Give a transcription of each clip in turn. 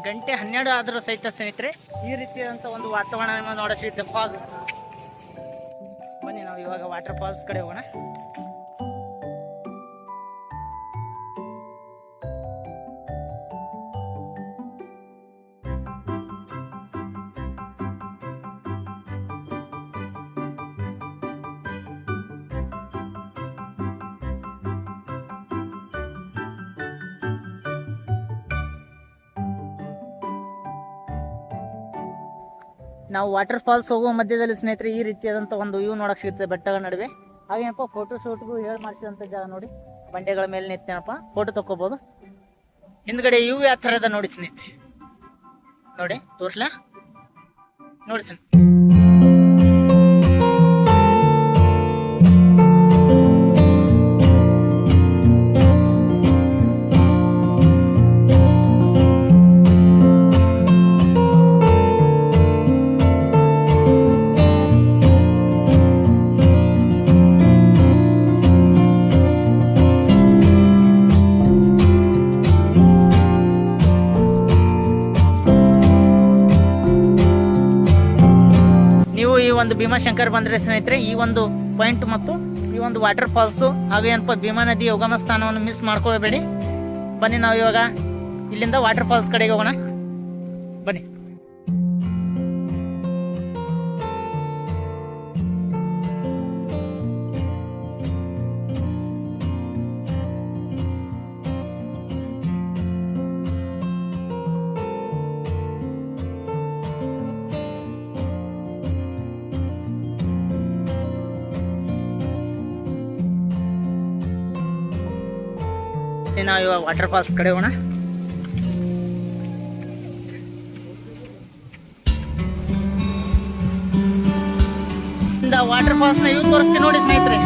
ಗಂಟೆ 12 ಆದರೂ ಸಹಿತ ಸ್ನೇಹಿತರೆ ಈ ರೀತಿಯಾದಂಥ ಒಂದು ವಾತಾವರಣ ನೋಡಸಿದ್ದೆ ಫಾಲ್. ಬನ್ನಿ ನಾವು ಇವಾಗ ವಾಟರ್ ಫಾಲ್ಸ್ ಕಡೆ ಹೋಗೋಣ. ನಾವು ವಾಟರ್ ಫಾಲ್ಸ್ ಹೋಗುವ ಮಧ್ಯದಲ್ಲಿ ಸ್ನೇಹಿತರೆ ಈ ರೀತಿಯಾದಂಥ ಒಂದು ವ್ಯೂ ನೋಡಕ್ಕೆ ಸಿಗುತ್ತೆ ಬೆಟ್ಟಗಳ ನಡುವೆ. ಹಾಗೇನಪ್ಪ ಫೋಟೋ ಶೂಟ್ಗೂ ಹೇಳಿ ಮಾಡಿಸಿದಂಥ ಜಾಗ ನೋಡಿ, ಬಂಡೆಗಳ ಮೇಲೆ ನಿಂತೇನಪ್ಪ ಫೋಟೋ ತಗೋಬಹುದು. ಹಿಂದ್ಗಡೆ ವ್ಯೂ ಯಾವ ಥರ ಅದ ನೋಡಿ ಸ್ನೇಹಿತರೆ, ನೋಡಿ ತೋರ್ಸ್ಲಾ ನೋಡಿ ಸ್ನೇಹಿತರೆ. ಒಂದು ಭೀಮಾಶಂಕರ್ ಬಂದ್ರೆ ಸ್ನೇಹಿತರೆ ಈ ಒಂದು ಪಾಯಿಂಟ್ ಮತ್ತು ಈ ಒಂದು ವಾಟರ್ ಫಾಲ್ಸ್ ಹಾಗೂ ಏನಪ್ಪ ಭೀಮಾ ನದಿ ಉಗಮ ಸ್ಥಾನವನ್ನು ಮಿಸ್ ಮಾಡ್ಕೊಳ್ಬೇಡಿ. ಬನ್ನಿ ನಾವು ಇವಾಗ ಇಲ್ಲಿಂದ ವಾಟರ್ ಫಾಲ್ಸ್ ಕಡೆಗೆ ಹೋಗೋಣ. ಬನ್ನಿ. ನಾವು ಇವಾಗ ವಾಟರ್ ಫಾಲ್ಸ್ ಕಡೆ ಹೋಗೋಣ. ವಾಟರ್ ಫಾಲ್ಸ್ ನ ಇವ್ ತೋರಿಸ್ತೀನಿ ನೋಡಿ ಸ್ನೇಹಿತರೆ.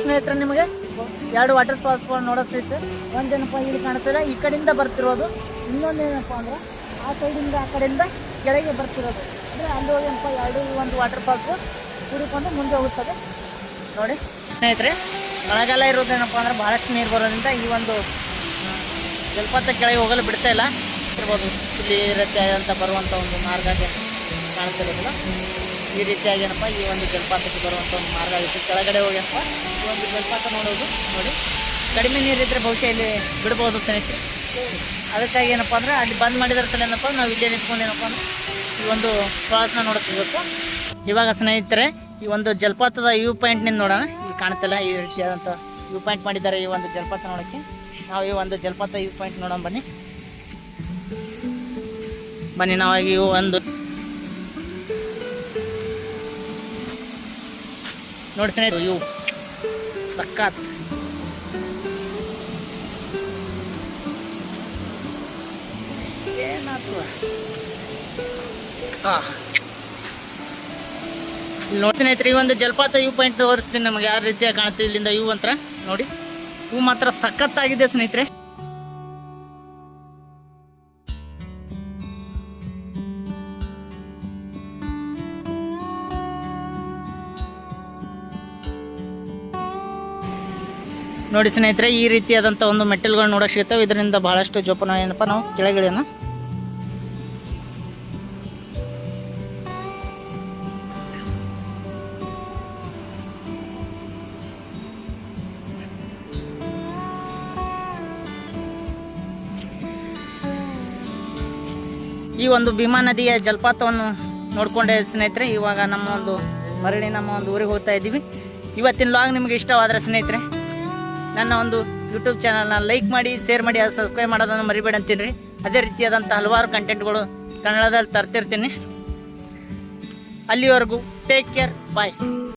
ಸ್ನೇಹಿತರೆ ನಿಮಗೆ ಎರಡು ವಾಟರ್ ಫಾಲ್ಸ್ ನೋಡೋದೈತೆ. ಒಂದೇನಪ್ಪ ಇಲ್ಲಿ ಕಾಣ್ತದೆ ಈ ಕಡೆಯಿಂದ ಬರ್ತಿರೋದು, ಇನ್ನೊಂದೇನಪ್ಪ ಅಂದ್ರೆ ಆ ಸೈಡಿಂದ ಆ ಕಡೆಯಿಂದ ಕೆಳಗೆ ಬರ್ತಿರೋದು. ಅಂದರೆ ಅಲ್ಲಿ ಹೋಗೇನಪ್ಪ ಎರಡು ಒಂದು ವಾಟರ್ ಫಾಲ್ಸ್ ಕೂಡಿಕೊಂಡು ಮುಂದೆ ಹೋಗುತ್ತದೆ ನೋಡಿ ಸ್ನೇಹಿತರೆ. ಮಳೆಗಾಲ ಇರೋದೇನಪ್ಪ ಅಂದ್ರೆ ಬಹಳಷ್ಟು ನೀರು ಬರೋದ್ರಿಂದ ಈ ಒಂದು ಜಲಪಾತ ಕೆಳಗೆ ಹೋಗಲು ಬಿಡ್ತಾ ಇಲ್ಲ ಇರ್ಬೋದು. ಇಲ್ಲಿ ರೀತಿಯಾದಂಥ ಬರುವಂಥ ಒಂದು ಮಾರ್ಗ ಕಾಣ್ತಿರೋದಿಲ್ಲ. ಈ ರೀತಿಯಾಗಿ ಏನಪ್ಪ ಈ ಒಂದು ಜಲಪಾತಕ್ಕೆ ಬರುವಂಥ ಒಂದು ಮಾರ್ಗ ಆಗಿತ್ತು. ಕೆಳಗಡೆ ಹೋಗ್ಯಪ್ಪ ಈ ಒಂದು ಜಲಪಾತ ನೋಡೋದು ನೋಡಿ. ಕಡಿಮೆ ನೀರಿದ್ದರೆ ಬಹುಶಃ ಇಲ್ಲಿ ಬಿಡ್ಬೋದು ಸ್ನೇಹಿತರೆ. ಅದಕ್ಕಾಗಿ ಏನಪ್ಪ ಅಂದ್ರೆ ಅಲ್ಲಿ ಬಂದ್ ಮಾಡಿದ್ರ ಸಲ ಏನಪ್ಪ ನಾವು ಇಲ್ಲೇ ನಿಂತ್ಕೊಂಡು ಏನಪ್ಪ ಅಂದ್ರೆ ಈ ಒಂದು ಫಾಲ್ಸ್ನ ನೋಡ್ತಿರ್ಬೇಕು. ಇವಾಗ ಸ್ನೇಹಿತರೆ ಈ ಒಂದು ಜಲಪಾತದ ವ್ಯೂ ಪಾಯಿಂಟ್ನಿಂದ ನೋಡೋಣ. ಇಲ್ಲಿ ಕಾಣ್ತಲ್ಲ ಈ ರೀತಿಯಾದಂಥ ವ್ಯೂ ಪಾಯಿಂಟ್ ಮಾಡಿದ್ದಾರೆ ಈ ಒಂದು ಜಲಪಾತ ನೋಡೋಕ್ಕೆ. ನಾವು ಈ ಒಂದು ಜಲಪಾತ ವ್ಯೂ ಪಾಯಿಂಟ್ ನೋಡೋಣ ಬನ್ನಿ. ಬನ್ನಿ ನಾವಾಗಿ ಈ ಒಂದು ನೋಡಿ ಸ್ನೇಹಿತರೆ ಇವು ಸಖತ್ ಏನಾಗ್ತದ ಇಲ್ಲಿ ನೋಡಿ ಸ್ನೇಹಿತರೆ ಈ ಒಂದು ಜಲಪಾತ ವ್ಯೂ ಪಾಯಿಂಟ್ ತೋರಿಸ್ತೀನಿ ನಮಗೆ ಯಾವ ರೀತಿಯಾಗಿ ಕಾಣುತ್ತೆ ಇಲ್ಲಿಂದ ವ್ಯೂ ಅಂತ ನೋಡಿ. ಇವು ಮಾತ್ರ ಸಖತ್ತಾಗಿದೆ ಸ್ನೇಹಿತರೆ. ನೋಡಿ ಸ್ನೇಹಿತರೆ ಈ ರೀತಿಯಾದಂಥ ಒಂದು ಮೆಟ್ಟಲುಗಳು ನೋಡೋಕೆ ಸಿಗ್ತವೆ. ಇದರಿಂದ ಬಹಳಷ್ಟು ಜೋಪಾನ ಏನಪ್ಪ ನಾವು ಕೆಳಗಿಳಿಯೋಣ. ಈ ಒಂದು ಭೀಮಾ ನದಿಯ ಜಲಪಾತವನ್ನು ನೋಡಿಕೊಂಡೆ ಸ್ನೇಹಿತರೆ. ಇವಾಗ ನಮ್ಮ ಒಂದು ಮರಳಿ ನಮ್ಮ ಒಂದು ಊರಿಗೆ ಹೋಗ್ತಾ ಇದ್ದೀವಿ. ಇವತ್ತಿನ ಲಾಗ್ ನಿಮಗೆ ಇಷ್ಟವಾದರೆ ಸ್ನೇಹಿತರೆ ನನ್ನ ಒಂದು ಯೂಟ್ಯೂಬ್ ಚಾನಲ್ನ ಲೈಕ್ ಮಾಡಿ, ಶೇರ್ ಮಾಡಿ, ಸಬ್ಸ್ಕ್ರೈಬ್ ಮಾಡೋದನ್ನು ಮರಿಬೇಡಿ ಅಂತೀನಿ ರೀ. ಅದೇ ರೀತಿಯಾದಂಥ ಹಲವಾರು ಕಂಟೆಂಟ್ಗಳು ಕನ್ನಡದಲ್ಲಿ ತರ್ತಿರ್ತೀನಿ. ಅಲ್ಲಿವರೆಗೂ ಟೇಕ್ ಕೇರ್, ಬಾಯ್.